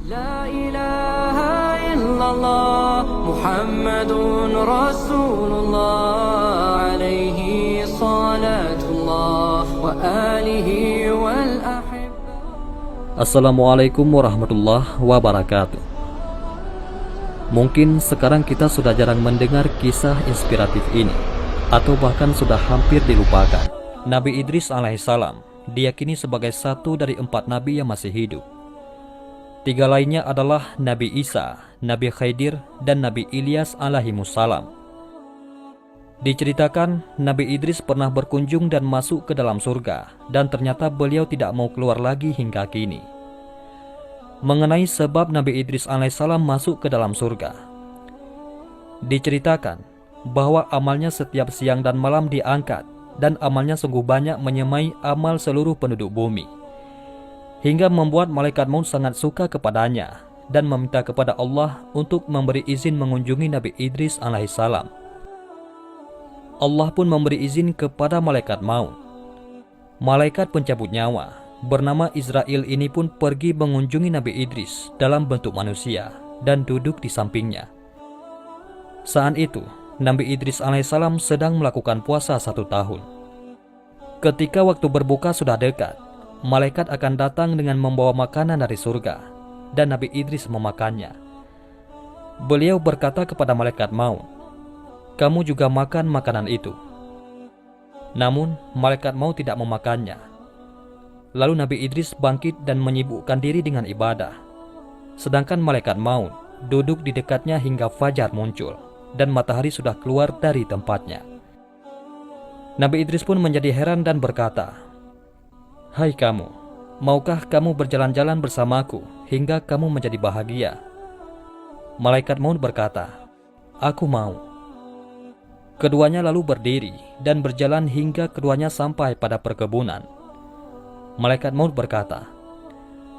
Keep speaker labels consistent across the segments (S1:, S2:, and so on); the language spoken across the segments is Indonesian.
S1: لا إله إلا الله محمد رسول الله عليه صلاة الله وآله والأحبة.
S2: Assalamualaikum warahmatullahi wabarakatuh. Mungkin sekarang kita sudah jarang mendengar kisah inspiratif ini, atau bahkan sudah hampir dilupakan. Nabi Idris alaihissalam diyakini sebagai satu dari 4 nabi yang masih hidup. 3 lainnya adalah Nabi Isa, Nabi Khidir, dan Nabi Ilyas alaihimussalam. Diceritakan Nabi Idris pernah berkunjung dan masuk ke dalam surga, dan ternyata beliau tidak mau keluar lagi hingga kini. Mengenai sebab Nabi Idris alaihissalam masuk ke dalam surga, diceritakan bahwa amalnya setiap siang dan malam diangkat, dan amalnya sungguh banyak menyemai amal seluruh penduduk bumi, hingga membuat malaikat maut sangat suka kepadanya dan meminta kepada Allah untuk memberi izin mengunjungi Nabi Idris alaihissalam. Allah pun memberi izin kepada malaikat maut. Malaikat pencabut nyawa bernama Israel ini pun pergi mengunjungi Nabi Idris dalam bentuk manusia dan duduk di sampingnya. Saat itu Nabi Idris alaihissalam sedang melakukan puasa 1 tahun. Ketika waktu berbuka sudah dekat, malaikat akan datang dengan membawa makanan dari surga, dan Nabi Idris memakannya. Beliau berkata kepada malaikat maut, "Kamu juga makan makanan itu." Namun malaikat maut tidak memakannya. Lalu Nabi Idris bangkit dan menyibukkan diri dengan ibadah, sedangkan malaikat maut duduk di dekatnya hingga fajar muncul dan matahari sudah keluar dari tempatnya. Nabi Idris pun menjadi heran dan berkata, "Hai kamu, maukah kamu berjalan-jalan bersamaku hingga kamu menjadi bahagia?" Malaikat maut berkata, "Aku mau." Keduanya lalu berdiri dan berjalan hingga keduanya sampai pada perkebunan. Malaikat maut berkata,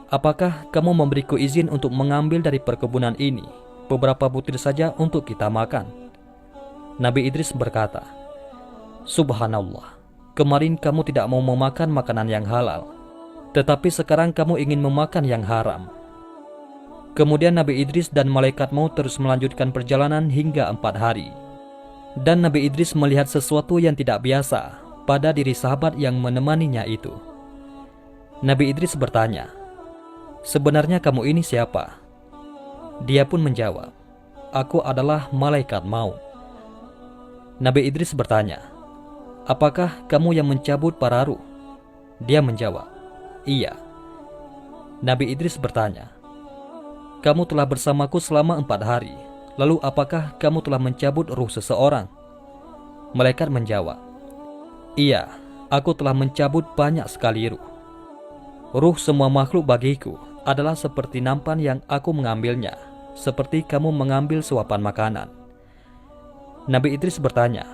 S2: "Apakah kamu memberiku izin untuk mengambil dari perkebunan ini beberapa butir saja untuk kita makan?" Nabi Idris berkata, "Subhanallah, kemarin kamu tidak mau memakan makanan yang halal, tetapi sekarang kamu ingin memakan yang haram." Kemudian Nabi Idris dan malaikat maut terus melanjutkan perjalanan hingga 4 hari. Dan Nabi Idris melihat sesuatu yang tidak biasa pada diri sahabat yang menemaninya itu. Nabi Idris bertanya, "Sebenarnya kamu ini siapa?" Dia pun menjawab, "Aku adalah malaikat maut." Nabi Idris bertanya, "Apakah kamu yang mencabut para ruh?" Dia menjawab, "Iya." Nabi Idris bertanya, "Kamu telah bersamaku selama 4 hari, lalu apakah kamu telah mencabut ruh seseorang?" Malaikat menjawab, "Iya, aku telah mencabut banyak sekali ruh. Ruh semua makhluk bagiku adalah seperti nampan yang aku mengambilnya, seperti kamu mengambil suapan makanan." Nabi Idris bertanya,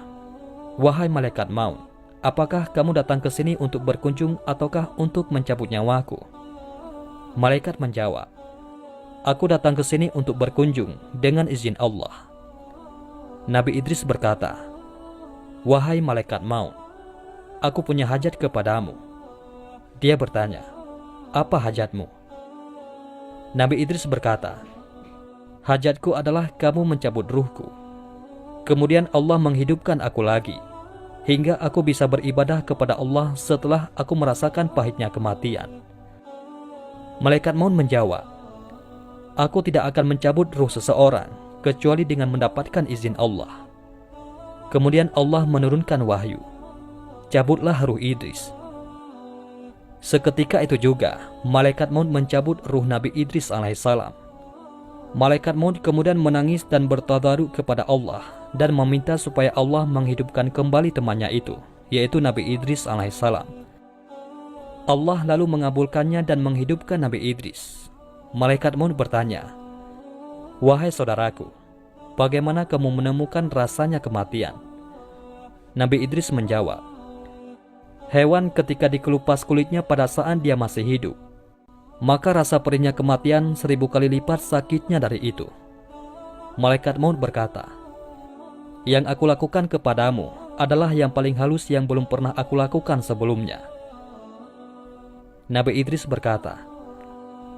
S2: "Wahai malaikat maut, apakah kamu datang ke sini untuk berkunjung ataukah untuk mencabut nyawaku?" Malaikat menjawab, "Aku datang ke sini untuk berkunjung dengan izin Allah." Nabi Idris berkata, "Wahai malaikat maut, aku punya hajat kepadamu." Dia bertanya, "Apa hajatmu?" Nabi Idris berkata, "Hajatku adalah kamu mencabut ruhku. Kemudian Allah menghidupkan aku lagi, hingga aku bisa beribadah kepada Allah setelah aku merasakan pahitnya kematian." Malaikat maut menjawab, "Aku tidak akan mencabut ruh seseorang, kecuali dengan mendapatkan izin Allah." Kemudian Allah menurunkan wahyu, "Cabutlah ruh Idris." Seketika itu juga, malaikat maut mencabut ruh Nabi Idris alaihissalam. Malaikat maut kemudian menangis dan bertadaruk kepada Allah dan meminta supaya Allah menghidupkan kembali temannya itu, yaitu Nabi Idris alaihissalam. Allah lalu mengabulkannya dan menghidupkan Nabi Idris. Malaikat maut bertanya, "Wahai saudaraku, bagaimana kamu menemukan rasanya kematian?" Nabi Idris menjawab, "Hewan ketika dikelupas kulitnya pada saat dia masih hidup, maka rasa perihnya kematian 1000 kali lipat sakitnya dari itu." Malaikat maut berkata, "Yang aku lakukan kepadamu adalah yang paling halus yang belum pernah aku lakukan sebelumnya." Nabi Idris berkata,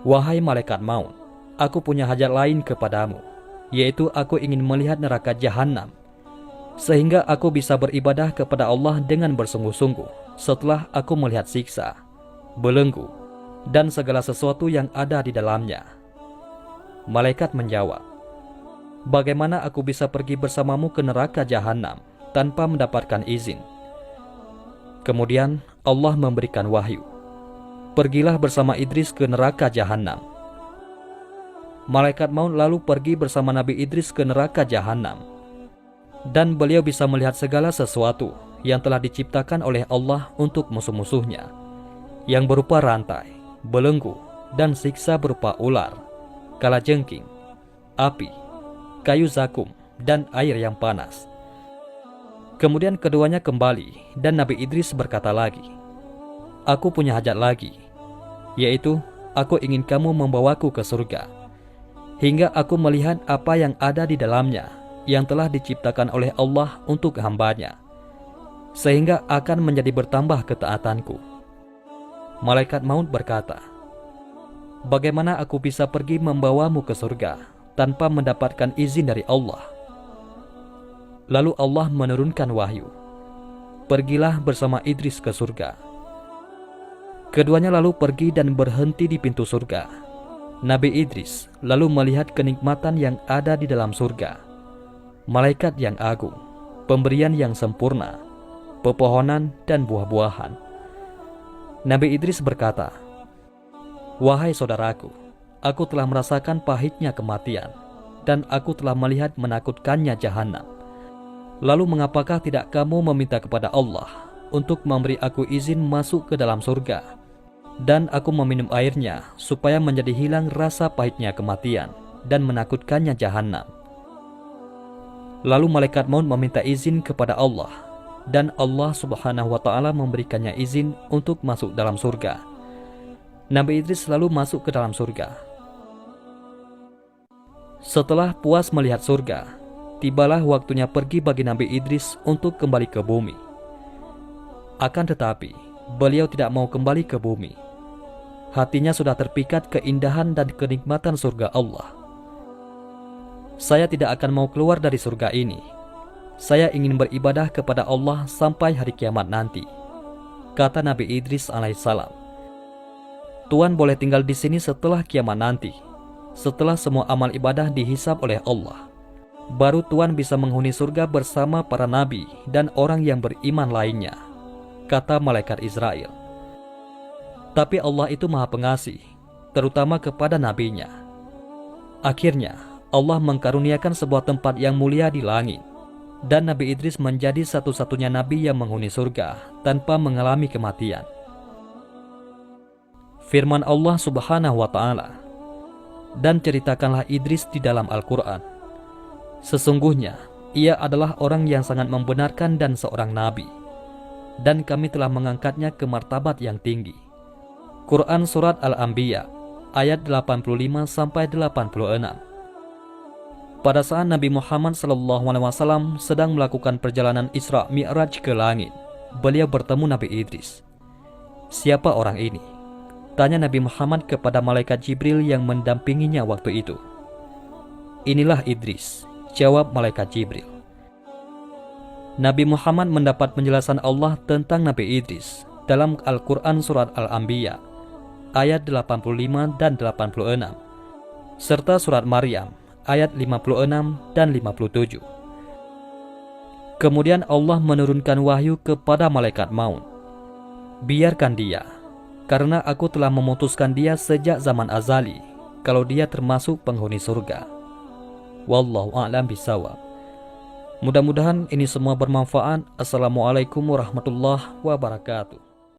S2: "Wahai malaikat maut, aku punya hajat lain kepadamu, yaitu aku ingin melihat neraka jahanam, sehingga aku bisa beribadah kepada Allah dengan bersungguh-sungguh setelah aku melihat siksa, belenggu, dan segala sesuatu yang ada di dalamnya. Malaikat menjawab, bagaimana aku bisa pergi bersamamu ke neraka jahanam tanpa mendapatkan izin? Kemudian Allah memberikan wahyu, pergilah bersama Idris ke neraka jahanam. Malaikat maut lalu pergi bersama Nabi Idris ke neraka jahanam, dan beliau bisa melihat segala sesuatu yang telah diciptakan oleh Allah untuk musuh-musuhnya, yang berupa rantai, belenggu, dan siksa berupa ular, kalajengking, api, kayu zakum, dan air yang panas. Kemudian keduanya kembali, dan Nabi Idris berkata lagi, aku punya hajat lagi, yaitu aku ingin kamu membawaku ke surga, hingga aku melihat apa yang ada di dalamnya yang telah diciptakan oleh Allah untuk hambanya, sehingga akan menjadi bertambah ketaatanku. Malaikat maut berkata, bagaimana aku bisa pergi membawamu ke surga tanpa mendapatkan izin dari Allah? Lalu Allah menurunkan wahyu, pergilah bersama Idris ke surga. Keduanya lalu pergi dan berhenti di pintu surga. Nabi Idris lalu melihat kenikmatan yang ada di dalam surga, malaikat yang agung, pemberian yang sempurna, pepohonan dan buah-buahan. Nabi Idris berkata, wahai saudaraku, aku telah merasakan pahitnya kematian, dan aku telah melihat menakutkannya jahanam. Lalu mengapakah tidak kamu meminta kepada Allah untuk memberi aku izin masuk ke dalam surga, dan aku meminum airnya supaya menjadi hilang rasa pahitnya kematian dan menakutkannya jahanam? Lalu malaikat maut meminta izin kepada Allah, dan Allah Subhanahu wa Ta'ala memberikannya izin untuk masuk dalam surga. Nabi Idris lalu masuk ke dalam surga. Setelah puas melihat surga, tibalah waktunya pergi bagi Nabi Idris untuk kembali ke bumi. Akan tetapi, beliau tidak mau kembali ke bumi. Hatinya sudah terpikat keindahan dan kenikmatan surga Allah. Saya tidak akan mau keluar dari surga ini. Saya ingin beribadah kepada Allah sampai hari kiamat nanti, kata Nabi Idris alaihissalam. Tuan boleh tinggal di sini setelah kiamat nanti, setelah semua amal ibadah dihisab oleh Allah. Baru Tuan bisa menghuni surga bersama para nabi dan orang yang beriman lainnya, kata malaikat Israel. Tapi Allah itu maha pengasih, terutama kepada nabinya. Akhirnya, Allah mengkaruniakan sebuah tempat yang mulia di langit, dan Nabi Idris menjadi satu-satunya nabi yang menghuni surga tanpa mengalami kematian. Firman Allah Subhanahu wa Ta'ala, dan ceritakanlah Idris di dalam Al-Quran. Sesungguhnya, ia adalah orang yang sangat membenarkan dan seorang nabi, dan kami telah mengangkatnya ke martabat yang tinggi. Quran Surat Al-Anbiya ayat 85-86. Pada saat Nabi Muhammad SAW sedang melakukan perjalanan Isra Mi'raj ke langit, beliau bertemu Nabi Idris. Siapa orang ini? Tanya Nabi Muhammad kepada malaikat Jibril yang mendampinginya waktu itu. Inilah Idris, jawab malaikat Jibril. Nabi Muhammad mendapat penjelasan Allah tentang Nabi Idris dalam Al-Quran Surat Al-Anbiya ayat 85 dan 86, serta Surat Maryam ayat 56 dan 57. Kemudian Allah menurunkan wahyu kepada malaikat maut. Biarkan dia, karena aku telah memutuskan dia sejak zaman azali, kalau dia termasuk penghuni surga. Wallahu a'lam bishawab. Mudah-mudahan ini semua bermanfaat. Assalamualaikum warahmatullahi wabarakatuh.